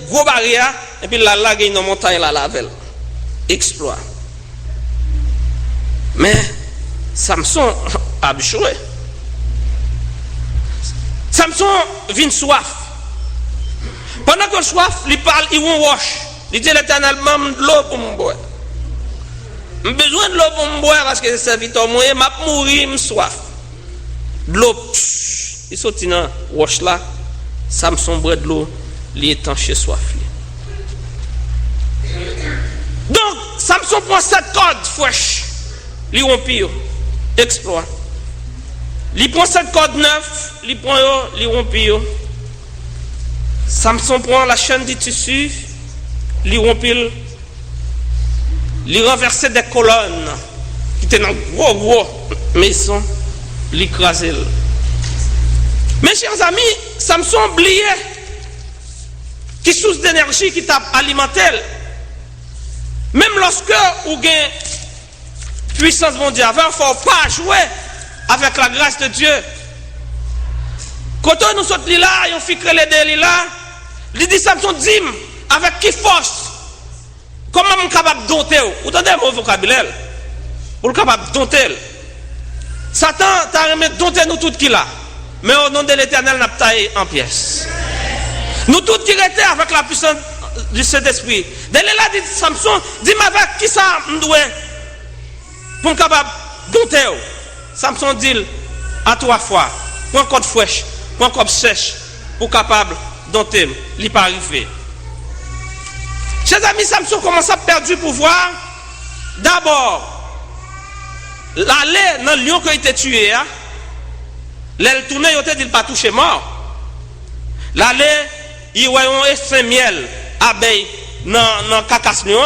gros barrière et puis là il y a une montagne là lavel. Exploit. Mais Samson a échoué. Samson vient soif. Pendant que soif, il parle, il wash. Il dit l'Éternel, même de l'eau pour me boire. J'ai besoin de l'eau pour me boire parce que c'est serviteur moi, je vais mourir, je soif. De l'eau, il sortit dans le wash là. Samson boit de l'eau, il est étanché soif. Donc, Samson prend cette corde fraîche, il rompit, exploit. Il prend cette corde neuve, il prend, il rompit. Samson prend la chaîne du tissu, il rompit, il renversait des colonnes qui étaient dans une grosse maison, il écrasait. Mes chers amis, Samson oubliait qui source d'énergie qui t'a alimenté. Même lorsque vous avez puissance mondiale, il ne faut pas jouer avec la grâce de Dieu. Quand nous sommes là, on fait les délits là, il dit Samson, dis avec qui force, comment je suis capable de dompter? Vous entendez mon vocabulaire? Vous êtes capable de dompter. Satan t'a remis dompter nous tous qui là. Mais au nom de l'Éternel, nous avons taillé en pièces. Nous tous qui étaient avec la puissance du Saint-Esprit. Dès là, dit Samson, dis-moi avec qui ça nous doit pour capable de dompter. Samson dit à 3 fois, prends corde fraîche, prends corde sèche pour capable de dompter. Il n'est pas arrivé. Chers amis, Samson commence à perdre du pouvoir. D'abord, l'aller dans le lion qui a été tué, l'aile tourné, il a dit pas touché mort. L'aller, il y a un essaim miel, abeille, dans cacasse lion.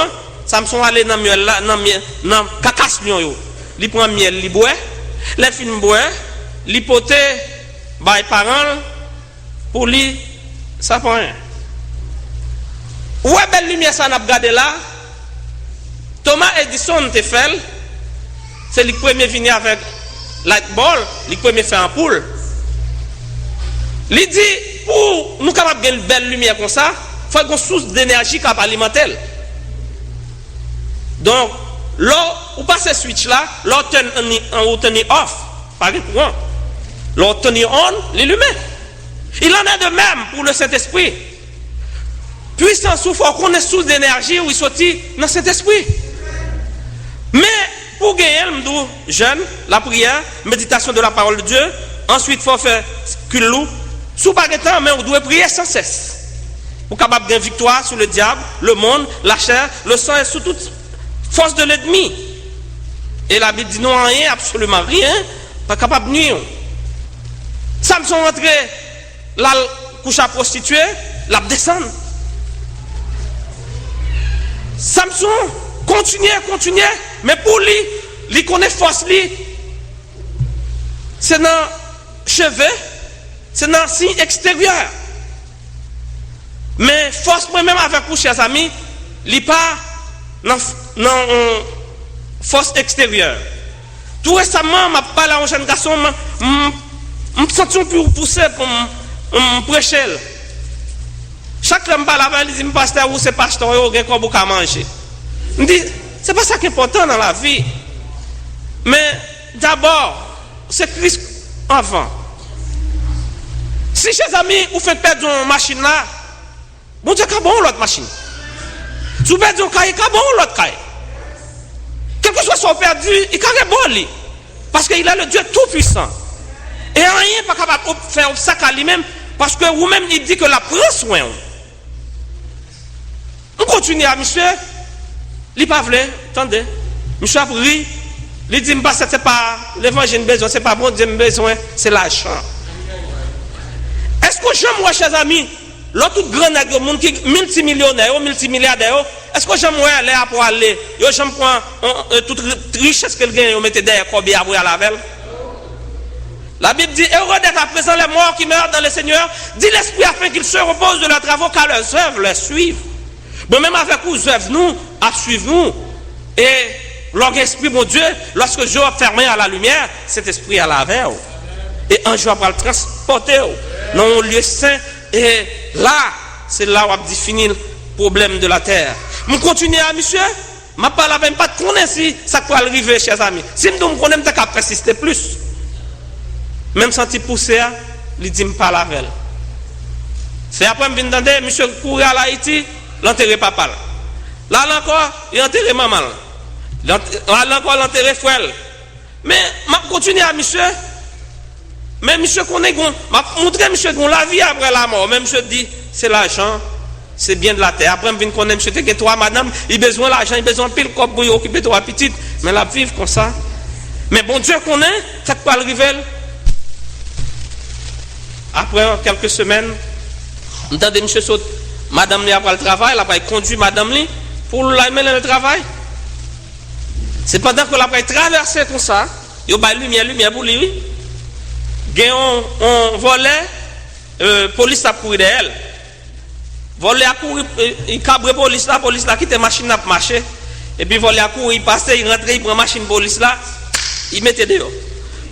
Samson allait dans miel là, dans cacasse lion. Il prend miel, il boit, les films boit, il pote, by parents, pour lui, ça prend rien. Où est belle lumière ça n'a pas regardé là? Thomas Edison te fait, c'est le premier venu avec light ball, le premier fait en poule. Il dit, pour nous capables de une belle lumière comme ça, il faut qu'on source d'énergie capable alimenter. Donc, là, ou pas ce switch là, là, on tenir off, par le courant. Là, on tenir on, les lumières. Il en est de même pour le Saint-Esprit. Puissance ou faut qu'on ait source d'énergie où il sortit dans cet esprit. Mais pour gagner, jeune, la prière, méditation de la parole de Dieu, ensuite il faut faire culot. Sous pas de temps, mais on doit prier sans cesse. Pour capable de victoire sur le diable, le monde, la chair, le sang et sur toute force de l'ennemi. Et la Bible dit non, rien, absolument rien, pas capable de nuire. Samson rentré, là, couche à prostituée, la descend. Samson continuait, mais pour lui, il connaît force, c'est dans le cheveu, c'est dans le signe extérieur. Mais force, moi-même avec vous, chers amis, il n'est pas dans force extérieure. Tout récemment, je parlé à un jeune garçon, je me sens plus poussé pour me prêcher. Chaque fois que je parle avec lui, il me dit, pasteur, ou c'est pasteur, il y a quoi à manger. Je me dis, c'est pas ça qui est important dans la vie. Mais d'abord, c'est Christ avant. Si, chers amis, vous faites perdre une machine là, bon Dieu, qu'à bon l'autre machine. Si vous perdez un cahier, qu'à bon l'autre cahier. Quel que soit ce perdu, il qu'à bon lui. Parce qu'il est le Dieu tout-puissant. Et rien pas capable de faire obstacle à lui-même, parce que vous-même, il dit que la prend soin. On continue à monsieur, il pas voulu, attendez, monsieur a pris, il dit, c'est pas l'évangile besoin, c'est pas bon Dieu besoin, c'est l'argent. Est-ce que j'aime, moi, chers amis, l'autre grand monde qui multimillionnaire, multimilliardaire, est-ce que j'aime aller pour aller, j'aime prendre toute richesse qu'elle gagne, mettez derrière combien à la velle? La Bible dit, heureux d'être à présent les morts qui meurent dans le Seigneur, dit l'Esprit afin qu'ils se reposent de leurs travaux, car leurs œuvres les suivent. Bon, même avec vous, œuvres nous, à suivre nous. Et l'esprit, mon Dieu, lorsque Dieu a fermé à la lumière, cet esprit à la veille. Et un jour, va le transporter dans un lieu saint. Et là, c'est là où on dit fini le problème de la terre. Je continue à monsieur, je ne parle même pas de connaître si ça peut arriver, chers amis. Si je me connais, je vais persister plus. Même sans te pousser, il dit, je ne parle pas avec elle. C'est après que je viens d'entendre, monsieur courir à Haïti, l'enterrer papa. Là encore, il enterré maman. Là encore, l'enterrer frère. Mais je continue à monsieur. Mais monsieur connaît, je montre monsieur la vie après la mort. Même monsieur dit, c'est l'argent, c'est bien de la terre. Après, je viens connaître monsieur que toi, madame, il a besoin d'argent, il a besoin de pile pour occuper toi petite. Mais la vivre comme ça. Mais bon Dieu connaît, ça peut arriver. Après quelques semaines, entendez monsieur saute, madame lui après le travail, elle a conduit madame lui pour l'amener le travail. C'est pendant que la traversé comme ça, il y a lumière pour lui. On volait, police a couru d'elle. Volé a couru, il cabre police là quitte machine à marcher. Et puis volé a couru, il passait, il rentrait, il prend machine police là, il mettait dehors.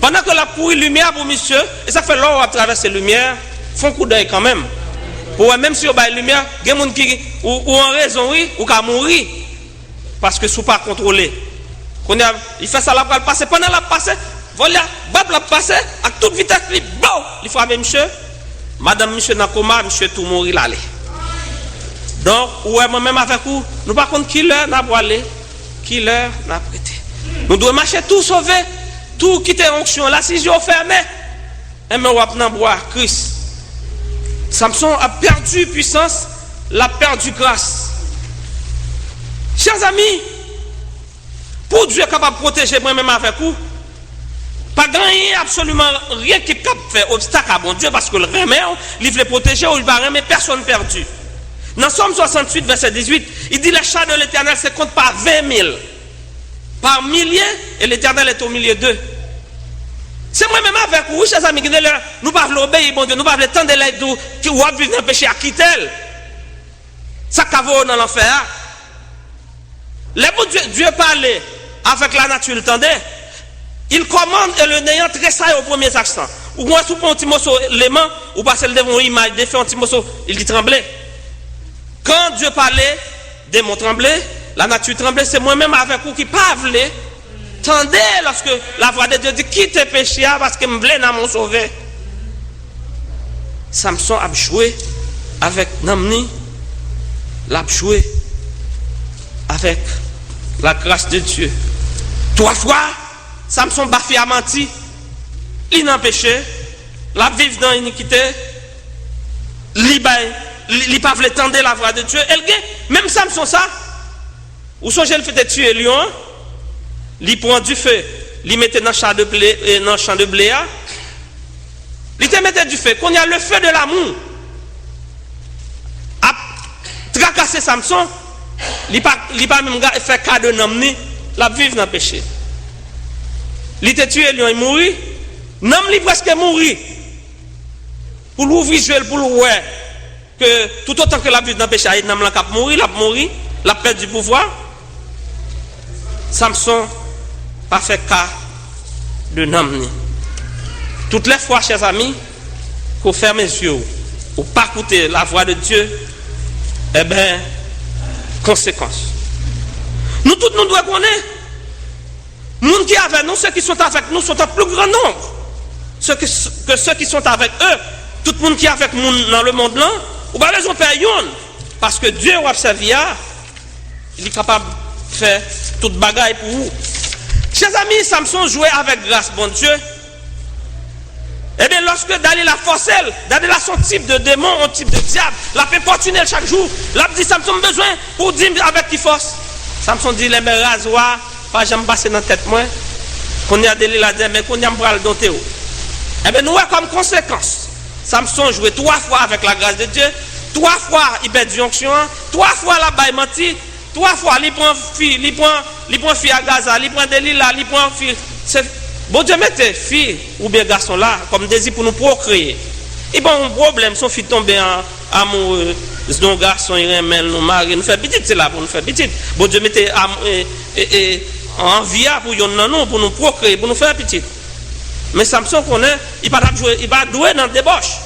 Pendant que la couru lumière pour monsieur, et ça fait l'heure à traverser lumière, font coup d'œil quand même. Pour même si on a lumière, il y a des gens qui ou en raison oui, ou qui mourir parce que sous pas contrôlé. Il fait ça là pour passer pendant la passer, voilà, bab la passer à toute vitesse, il frappe monsieur, madame monsieur dans coma, monsieur tout mourir là. Donc ouais moi-même avec vous, nous par contre qui l'heure n'a pas aller, qui l'heure n'a prêté. Nous devons marcher tout sauver, tout quitter onction là si je fermé. Et mais on va prendre boire Christ. Samson a perdu puissance, l'a perdu grâce. Chers amis, pour Dieu capable de protéger moi-même avec vous, pas gagner absolument rien qui peut faire obstacle à bon Dieu parce que le remet, il veut protéger ou il va remettre personne perdu. Dans Somme 68, verset 18, il dit les chats de l'Éternel se comptent par 20 000, par milliers, et l'Éternel est au milieu d'eux. C'est moi-même avec vous, chers amis, nous ne pouvons pas obéir, bon Dieu, nous ne pouvons pas attendre l'aide qui va vivre dans le péché à quitter. Ça cavo dans l'enfer. Les mots Dieu parlait avec la nature, tendez. Il commande et le néant tressaille au premier accent. Ou moi, sous un petit morceau, les mains, ou passer le devant une image, défait un petit morceau, il dit trembler. Quand Dieu parlait, des mots trembler, la nature tremblait, c'est moi-même avec vous qui parle. Tendez lorsque la voix de Dieu dit quitte le péché parce que me voulait dans mon sauver. Samson a joué avec Namni, l'a joué avec la grâce de Dieu. 3 fois, Samson Bafi a menti, il n'a péché, l'a vivre dans l'iniquité, il n'a pas voulu tendre la voix de Dieu. Même Samson ça, ou son jeune fait tuer lion, il prend du feu, il mettait dans le champ de blé, il te mettait du feu. Quand il y a le feu de l'amour, à tracasser Samson, il n'a pas même fait cas de Namni, il vivre dans le péché. Il te tué, il mourit, Namni presque mourit. Pour l'ouvrir visuel, pour le voir, que tout autant que la vie dans le péché, il n'a pas mourir, il a perdu du pouvoir. Samson pas fait cas de Namni. Toutes les fois, chers amis, qu'on ferme les yeux, ou pas écouter la voix de Dieu, eh bien, conséquence. Nous tous, nous devons connaître. Nous qui avec nous, ceux qui sont avec nous sont en plus grand nombre que ceux qui sont avec eux. Tout le monde qui est avec nous dans le monde là, ou pas besoin de faire une. Parce que Dieu a servi, il est capable de faire toute bagaille pour vous. Chers amis, Samson jouait avec grâce, bon Dieu. Eh bien, lorsque Dalila a forcé, Dalila son type de démon, un type de diable, l'a fait fortuner chaque jour. L'a dit, Samson a besoin pour dire avec qui force. Samson dit, les mères rasoirs, pas jamais passer dans la tête, moi. Qu'on y a Dalila dit, mais qu'on y a le doté. Eh bien, nous avons comme conséquence. Samson jouait 3 fois avec la grâce de Dieu, 3 fois il perd jonction, 3 fois la baille menti, 3 fois il prend fille à Gaza, il prend Dalila, il prend fille. Bon Dieu mettez fille ou bien garçon là comme désir pour nous procréer. Et bon un problème, son fille tombe en amoureux, nos garçons ils remèlent nous marier, nous faire petit c'est là pour nous faire petit. Bon Dieu mettez envie pour nous pour nous procréer, pour nous faire petit. Mais Samson connaît, il va jouer, il va douer dans le débauche.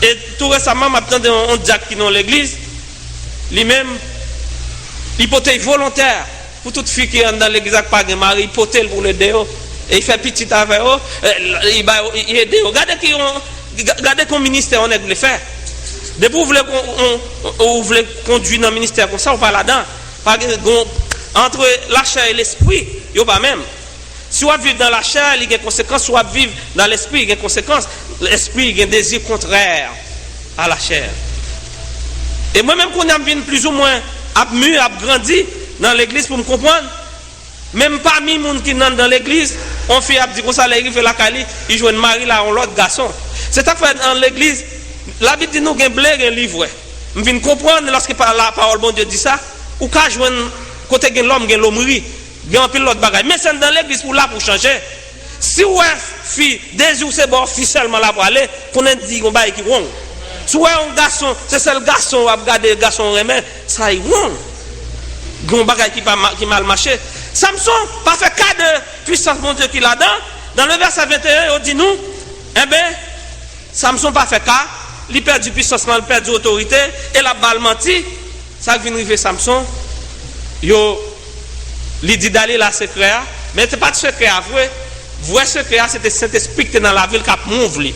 Et tout récemment, m'attendais un diacre qui est dans l'église, lui-même, hypothèse volontaire, pour toute fille qui est dans l'église avec pas de mari, hypothèse pour le déo, et il fait petit avec eux, il aide. Regardez qu'on ministère on est le faire. Depuis vous voulez conduire dans le ministère comme ça, on parle là-dedans. Entre la chair et l'esprit, il n'y a pas même. Si on vit dans la chair, il y a des conséquences. Si on vit dans l'esprit, il y a des conséquences. L'esprit, il y a un désir contraire à la chair. Et moi-même, quand on vient plus ou moins mûr, grandi dans l'église pour me comprendre, même parmi les gens qui sont dans l'église, on fait dit comme ça, il fait la cali, il joue un mari là, on l'autre garçon. C'est à fait dans l'église, la Bible dit nous qu'il y a un blé et un livre. Je viens comprendre lorsque la parole bon Dieu dit ça, ou quand je vois côté de l'homme, il y a l'hommerie, il y a un peu l'autre bagaille. Mais c'est dans l'église pour là pour changer. Si ouais, fille, des jours c'est bon, officiellement là pour aller, qu'on a dit qu'on va qui wrong. Si ouais, un garçon, c'est seul garçon, on va regarder le garçon remet, ça y est wrong. Il y a un bagaille qui mal marché. Samson, pas fait cas de puissance mon Dieu qui là-dedans. Dans le verset 21, on dit nous, eh bien, Samson pas fait cas, il perd du puissance, il perd de l'autorité, et la balle menti. Ça vient arriver Samson, il dit d'aller là secret, mais ce n'est pas de secret vrai. Vrai secret, c'était le Saint-Esprit qui est dans la ville qui a mouvé.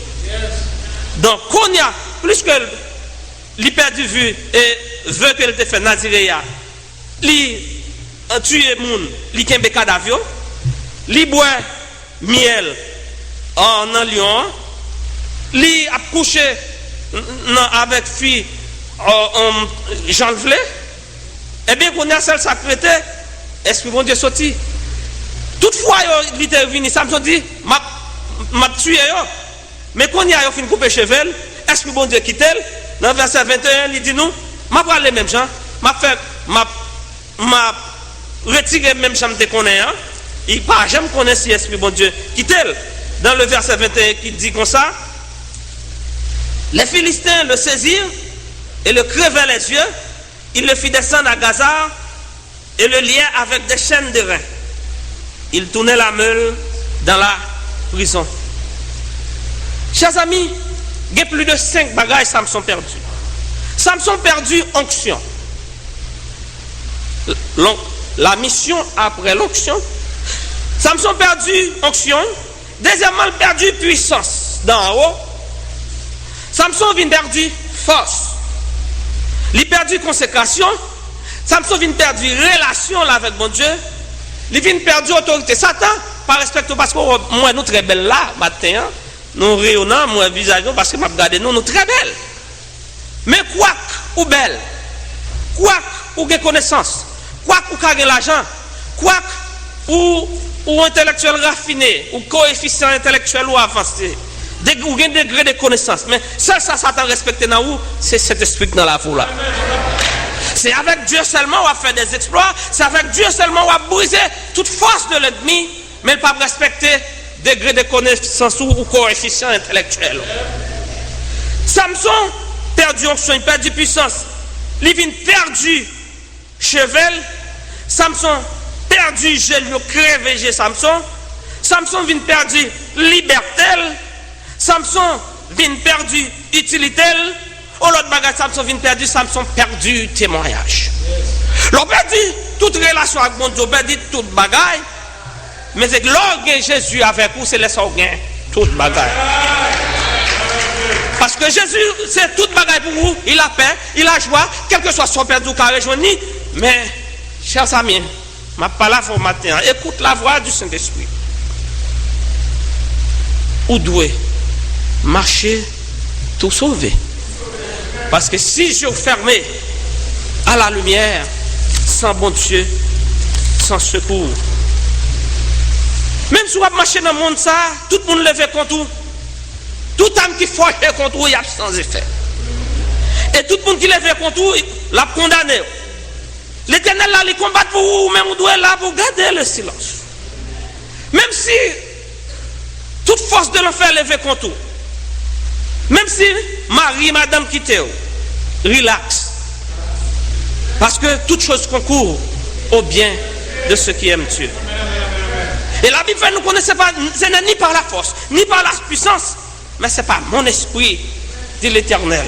Donc, quand il y a plus que il perd du vue et veut qu'elle te fait Naziréa, il tue les gens, il kembe cadavre, il boit miel en lion, il a couché avec fille Jean Vlé, et bien qu'on a celle sacrée, esprit bon Dieu sorti. Toutefois, il était venu, Samson dit, m'a tué, mais quand il a fini de couper chevel, esprit bon Dieu quitte elle, dans le verset 21, il dit nous, m'a pas les mêmes gens, m'a retiré même gens de connaître, il pas jamais connaît si esprit bon Dieu quitte elle. Dans le verset 21 qui dit comme ça, les Philistins le saisirent et le crevaient les yeux, il le fit descendre à Gaza et le liait avec des chaînes de reins. Il tournait la meule dans la prison. Chers amis, il y a plus de 5 bagages Samson perdu. Samson perdu onction. La mission après l'onction. Samson perdu onction. Deuxièmement, il perdu puissance d'en haut. Samson vient perdu force. Il perdu consécration. Samson vient perdu relation avec mon Dieu. Il vient perdu autorité. Satan, par respect, parce que moi, nous très belles là, matin, nous rayonnons, moi, visage, parce que je regarde nous très belles. Mais quoi ou belle, quoi ou de connaissance, quoi ou de l'argent, quoi ou intellectuel raffiné, ou coefficient intellectuel ou avancé, ou un degré de connaissance. Mais ça, Satan respecte dans vous, c'est cet esprit dans la foule là. C'est avec Dieu seulement on va faire des exploits, c'est avec Dieu seulement on va briser toute force de l'ennemi, mais pas respecter degré de connaissance ou coefficient intellectuel. Samson perdu onction, il perdu puissance, il vient perdu chevel, Samson perdu gel, crevé Samson, Samson vient perdu liberté, Samson vient perdu utilité. Ou l'autre bagage, Samson vient perdu, Samson perdu témoignage. L'on perdu toute relation avec mon Dieu, perdu toute bagaille. Mais c'est que l'orgueil Jésus avec vous, c'est le orgueil, toute bagaille. Parce que Jésus, c'est toute bagaille pour vous. Il a paix, il a joie, quel que soit son perdu ou carré jouni. Mais, chers amis, je ne parle pas là matin. Écoute la voix du Saint-Esprit. Où doit marcher tout sauver. Parce que si je fermé à la lumière, sans bon Dieu, sans secours, même si on marche dans le monde, ça, tout le monde le fait contre vous. Tout âme qui forge contre vous, il y a sans effet. Et tout le monde qui le fait contre vous, l'a condamné. L'Éternel là, il combat pour vous, même vous doit là pour garder le silence. Même si toute force de l'enfer le fait contre vous. Même si Marie, madame quitte, relax. Parce que toute chose concourt au bien de ceux qui aiment Dieu. Et la Bible nous connaissez pas, ce n'est ni par la force, ni par la puissance, mais c'est par mon esprit, dit l'Éternel.